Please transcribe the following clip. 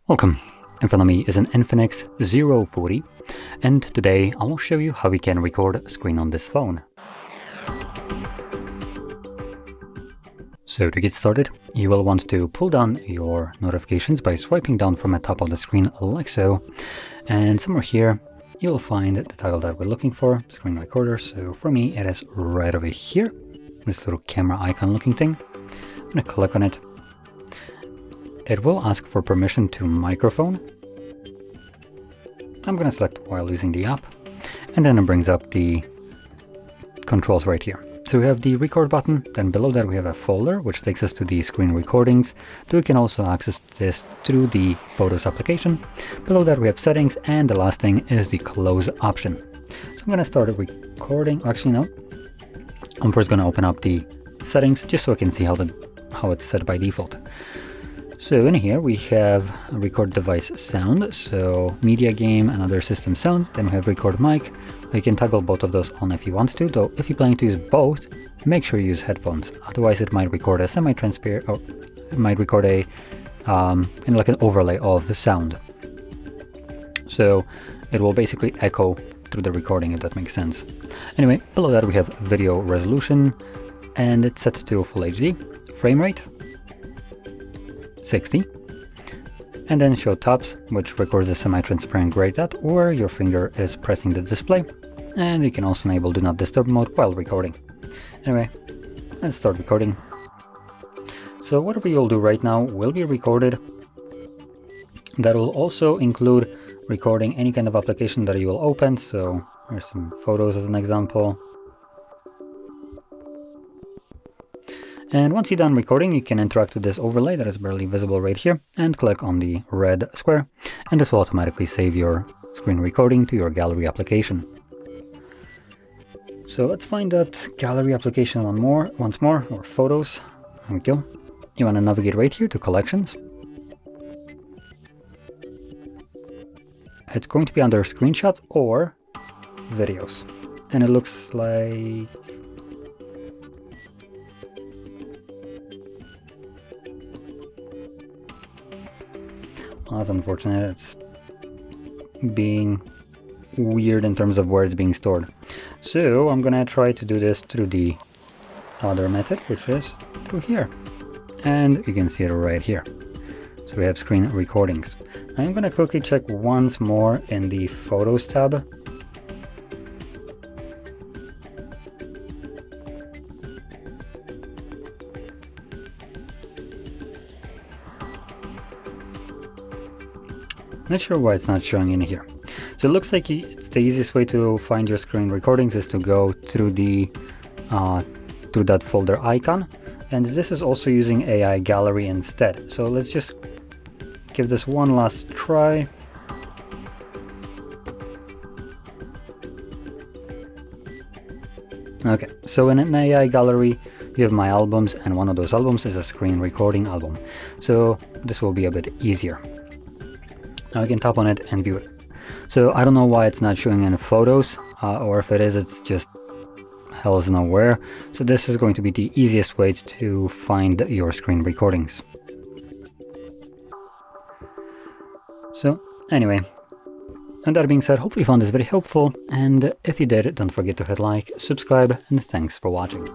Welcome. In front of me is an INFINIX Zero 40, and today I will show you how we can record a screen on this phone. So to get started, you will want to pull down your notifications by swiping down from the top of the screen like so, and somewhere here you'll find the title that we're looking for, screen recorder. So for me it is right over here, this little camera icon looking thing. I'm going to click on it. It will ask for permission to microphone. I'm going to select while using the app, and then it brings up the controls right here. So we have the record button, then below that we have a folder which takes us to the screen recordings. We can also access this through the Photos application. Below that we have settings, and the last thing is the close option. So I'm going to start recording. Actually no, I'm first going to open up the settings just so I can see how it's set by default. So in here we have a record device sound, so media, game and other system sounds. Then we have record mic. You can toggle both of those on if you want to, though if you plan to use both, make sure you use headphones. Otherwise it might record a semi-transparent, or it might record a like an overlay of the sound. So it will basically echo through the recording, if that makes sense. Anyway, below that we have video resolution, and it's set to full HD, frame rate 60, and then show tops, which records the semi-transparent gray dot where your finger is pressing the display, and you can also enable do not disturb mode while recording. Anyway, let's start recording. So whatever you'll do right now will be recorded. That will also include recording any kind of application that you will open. So here's some photos as an example. And once you're done recording, you can interact with this overlay that is barely visible right here, and click on the red square, and this will automatically save your screen recording to your gallery application. So let's find that gallery application once more, or photos. There we go. You want to navigate right here to collections. It's going to be under screenshots or videos, and it looks like that's unfortunate. It's being weird in terms of where it's being stored. So I'm gonna try to do this through the other method, which is through here, and you can see it right here. So we have screen recordings. I'm gonna quickly check once more in the Photos tab. Not sure why it's not showing in here. So it looks like it's the easiest way to find your screen recordings is to go through the through that folder icon, and this is also using AI Gallery instead. So let's just give this one last try. Okay, so in an AI Gallery you have my albums, and one of those albums is a screen recording album. So this will be a bit easier. Now I can tap on it and view it. So I don't know why it's not showing any photos, or if it is, it's just hell's nowhere. So this is going to be the easiest way to find your screen recordings. So anyway, and that being said, hopefully you found this very helpful, and if you did, don't forget to hit like, subscribe, and thanks for watching.